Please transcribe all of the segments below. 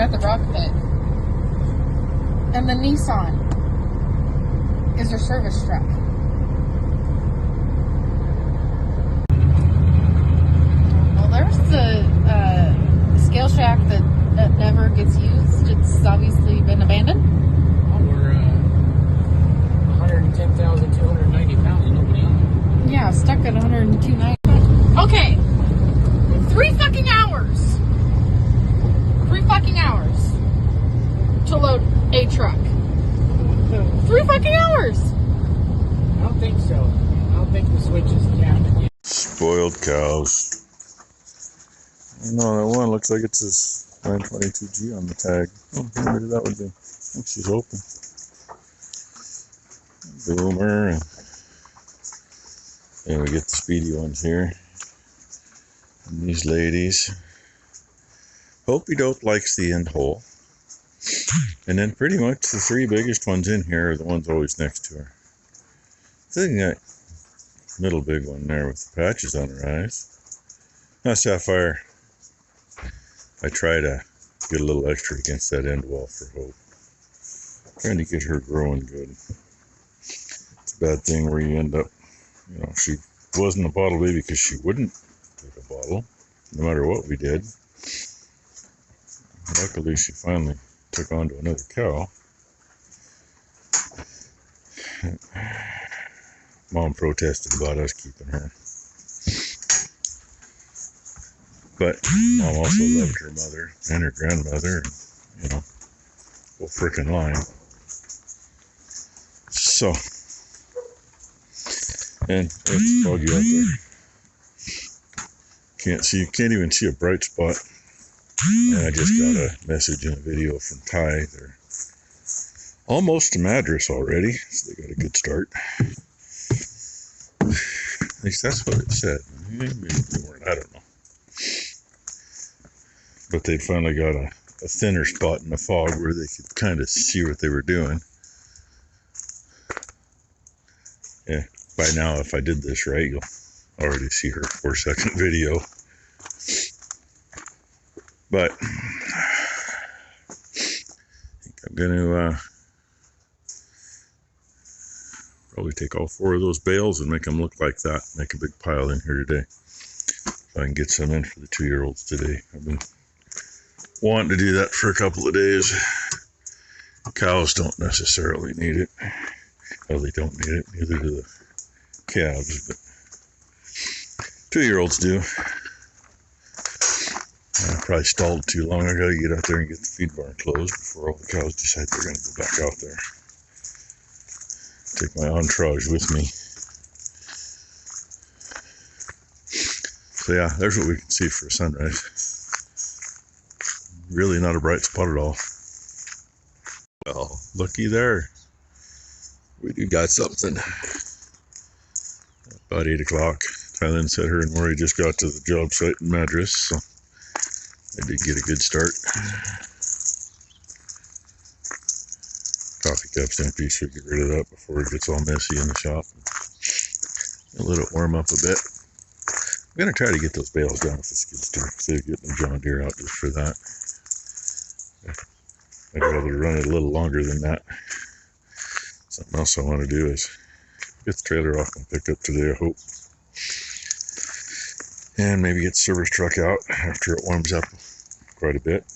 at the rock pit. And the Nissan is their service truck. Well, there's the scale shack that never gets used. It's obviously been abandoned. Well, we're 110,290 pounds and nobody on it. Yeah, stuck at 102.90. Okay, 3 fucking hours. 3 fucking hours to load a truck. 3 fucking hours. I don't think so. I don't think the switch is counted yet. Spoiled cows. No, that one looks like it says 922G on the tag. Oh, maybe that would be. I think she's open. Boomer. And we get the speedy ones here. And these ladies. Opie Dope likes the end hole. And then pretty much the 3 biggest ones in here are the ones always next to her. I think that middle big one there with the patches on her eyes. Now, Sapphire, I try to get a little extra against that end wall for Hope. Trying to get her growing good. It's a bad thing where you end up, she wasn't a bottle baby because she wouldn't take a bottle, no matter what we did. Luckily, she finally took on to another cow. Mom protested about us keeping her. But Mom also loved her mother and her grandmother, and, whole frickin' line. So, and it's foggy out there. Can't even see a bright spot. And I just got a message in a video from Ty. They're almost to Madras already, so they got a good start. At least that's what it said. Maybe they weren't, I don't know. But they finally got a thinner spot in the fog where they could kind of see what they were doing. Yeah, by now, if I did this right, you'll already see her 4-second video. But I think I'm going to probably take all 4 of those bales and make them look like that. Make a big pile in here today. So I can get some in for the 2-year-olds today. I've been wanting to do that for a couple of days. Cows don't necessarily need it. Well, they don't need it. Neither do the calves. But 2-year-olds do. I probably stalled too long. I gotta get out there and get the feed barn closed before all the cows decide they're gonna go back out there. Take my entourage with me. So yeah, there's what we can see for a sunrise. Really not a bright spot at all. Well, looky there. We do got something. About 8 o'clock. Thailand said her and Morys just got to the job site in Madras, so I did get a good start. Coffee cup's empty, so get rid of that before it gets all messy in the shop. And let it warm up a bit. I'm going to try to get those bales down with the skid steer instead of getting the John Deere out just for that. I'd rather run it a little longer than that. Something else I want to do is get the trailer off and pick up today, I hope. And maybe get the service truck out after it warms up quite a bit.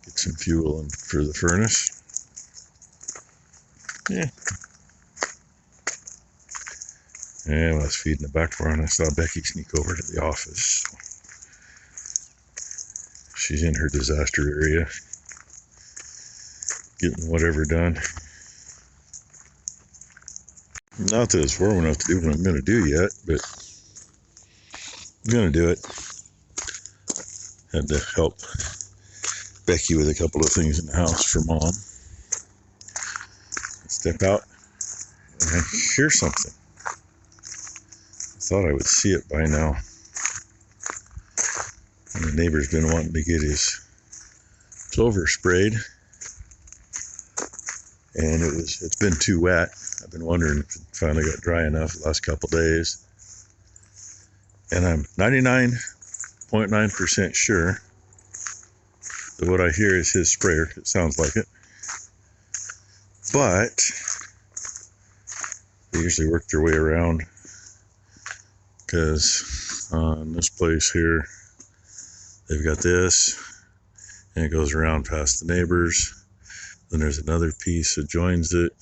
Get some fuel in for the furnace. Yeah. And I was feeding the back barn. I saw Becky sneak over to the office. She's in her disaster area, getting whatever done. Not that it's warm enough to do what I'm going to do yet, but I'm going to do it. Had to help Becky with a couple of things in the house for Mom. Step out and I hear something. I thought I would see it by now. And the neighbor's been wanting to get his clover sprayed. And it's been too wet. I've been wondering if it finally got dry enough the last couple days. And I'm 99.9% sure What I hear is his sprayer. It sounds like it. But they usually work their way around, because in this place here, they've got this, and it goes around past the neighbors. Then there's another piece that joins it,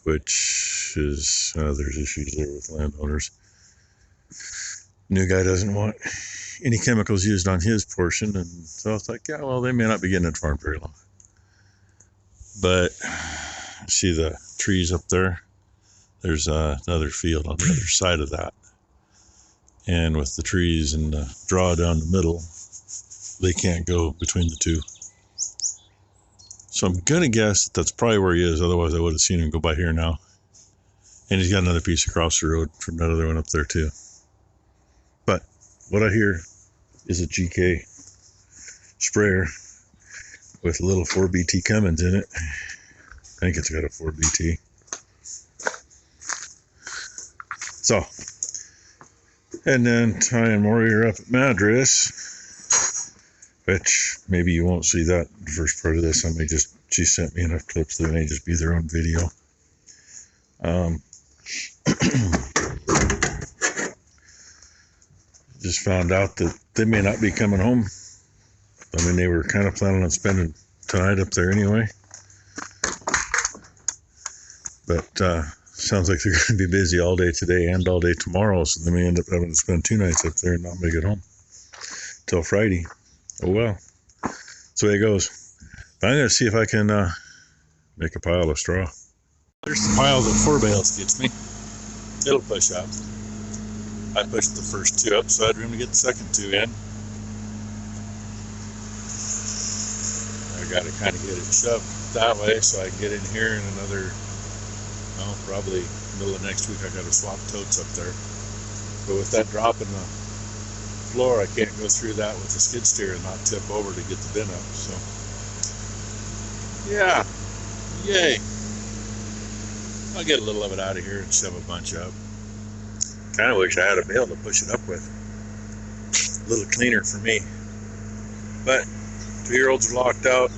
which is, there's issues there with landowners. New guy doesn't want any chemicals used on his portion, and so it's like, yeah, well, they may not be getting it farmed very long. But see the trees up there? There's another field on the other side of that, and with the trees and the draw down the middle, they can't go between the two. So I'm gonna guess that that's probably where he is. Otherwise, I would have seen him go by here now. And he's got another piece across the road from that other one up there too. But what I hear is a GK sprayer with a little 4BT Cummins in it. I think it's got a 4BT. So, and then Ty and Morys are up at Madras, which maybe you won't see that in the first part of this. She sent me enough clips that they may just be their own video. Just found out that they may not be coming home. I mean, they were kind of planning on spending tonight up there anyway. But sounds like they're going to be busy all day today and all day tomorrow, so they may end up having to spend 2 nights up there and not make it home till Friday. Oh well, that's the way it goes. But I'm going to see if I can make a pile of straw. There's the pile that 4 bales gets me. It'll push up. I pushed the first 2 up, so I had room to get the second 2 in. I got to kind of get it shoved that way so I can get in here in another, well, probably middle of next week. I got to swap totes up there. But with that drop in the floor, I can't go through that with the skid steer and not tip over to get the bin up. So, yeah, yay. I'll get a little of it out of here and shove a bunch up. Kind of wish I had a bale to push it up with. A little cleaner for me. But 2-year-olds are locked out.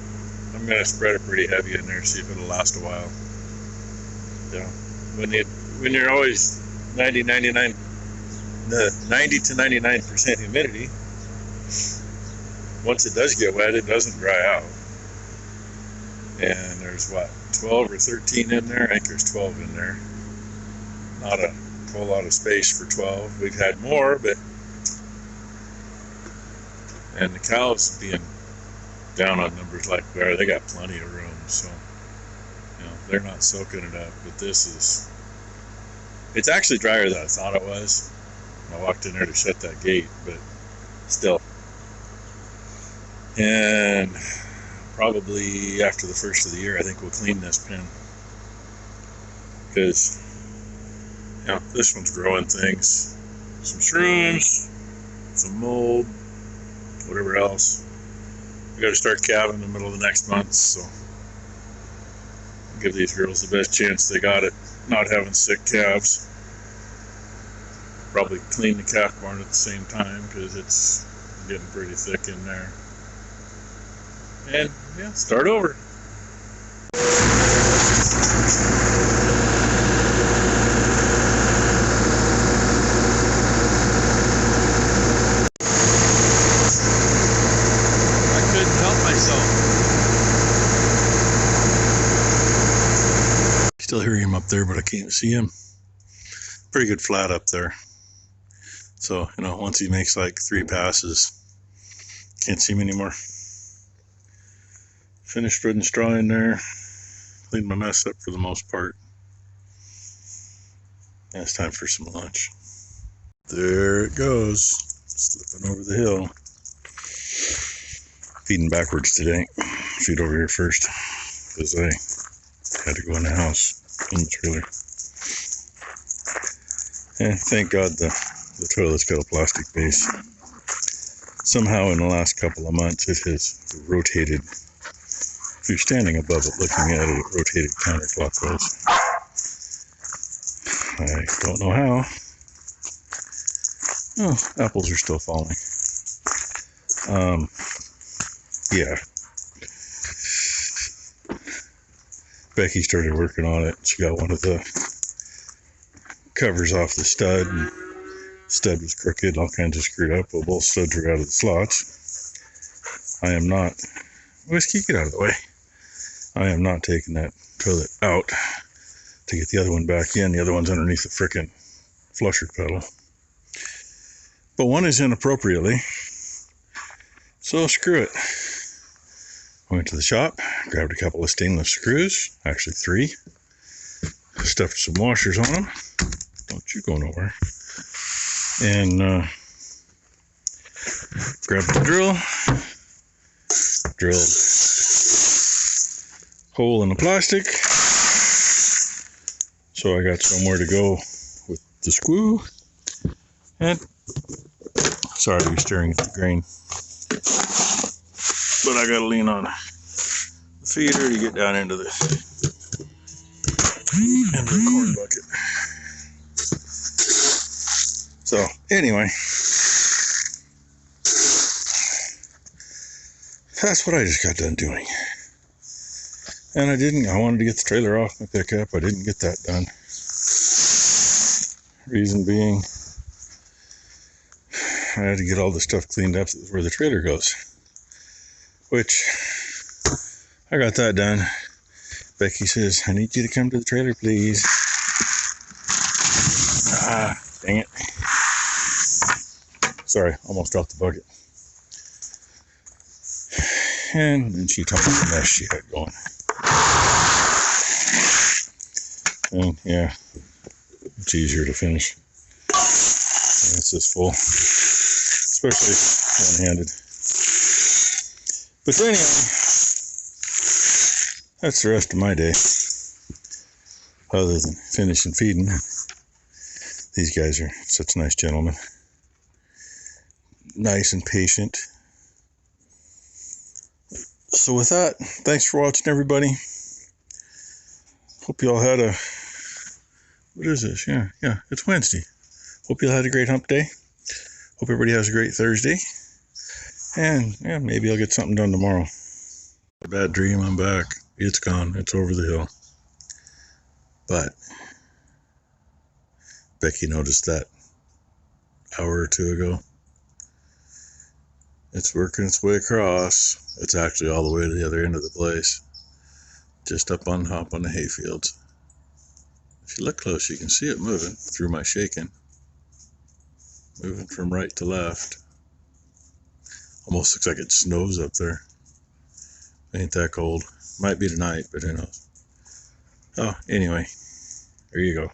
I'm going to spread it pretty heavy in there, see if it'll last a while. Yeah. When you're always 90 to 99% humidity, once it does get wet, it doesn't dry out. And there's what, 12 or 13 in there? I think there's 12 in there. Not a whole lot of space for 12. We've had more, but, and the cows being down on numbers like we are, they got plenty of room, so, you know, they're not soaking it up. But this is, it's actually drier than I thought it was. I walked in there to shut that gate, but still. And probably after the first of the year, I think we'll clean this pen, because, you know, this one's growing things, some shrooms, some mold, whatever else. We got to start calving in the middle of the next month, so give these girls the best chance they got at not having sick calves. Probably clean the calf barn at the same time, because it's getting pretty thick in there. And yeah, start over. Still hear him up there, but I can't see him. Pretty good flat up there. So, you know, once he makes like 3 passes, can't see him anymore. Finished spreading straw in there. Cleaned my mess up for the most part. Now it's time for some lunch. There it goes. Slipping over the hill. Feeding backwards today. Feed over here first, because I had to go in the house in the trailer. And thank God the toilet's got a plastic base. Somehow in the last couple of months it has rotated. If you're standing above it looking at it, it rotated counterclockwise. I don't know how. Oh, apples are still falling. Yeah. Becky started working on it. She got one of the covers off the stud, and the stud was crooked, all kinds of screwed up. Well, both studs were out of the slots. I am not. Whiskey, get out of the way. I am not taking that toilet out to get the other one back in. The other one's underneath the frickin' flusher pedal. But one is in appropriately. So screw it. Went to the shop, grabbed a couple of stainless screws, actually 3. Stuffed some washers on them. Don't you go nowhere. And grabbed the drill, drilled hole in the plastic. So I got somewhere to go with the screw. And sorry to be staring at the grain, but I gotta lean on the feeder to get down into the corn bucket. So anyway, that's what I just got done doing. And I wanted to get the trailer off my pickup. I didn't get that done. Reason being, I had to get all the stuff cleaned up where the trailer goes. Which, I got that done. Becky says, I need you to come to the trailer, please. Ah, dang it. Sorry, almost dropped the bucket. And then she told me the mess she had going. And yeah, it's easier to finish. And it's this full, especially one-handed. But anyway, that's the rest of my day. Other than finishing feeding. These guys are such nice gentlemen. Nice and patient. So with that, thanks for watching, everybody. Hope you all had a... What is this? Yeah, it's Wednesday. Hope you all had a great hump day. Hope everybody has a great Thursday. And yeah, maybe I'll get something done tomorrow. A bad dream, I'm back. It's gone. It's over the hill. But Becky noticed that hour or two ago. It's working its way across. It's actually all the way to the other end of the place. Just up on top on the hayfields. If you look close, you can see it moving through my shaking. Moving from right to left. Almost looks like it snows up there. Ain't that cold. Might be tonight, but who knows. Oh, anyway, there you go.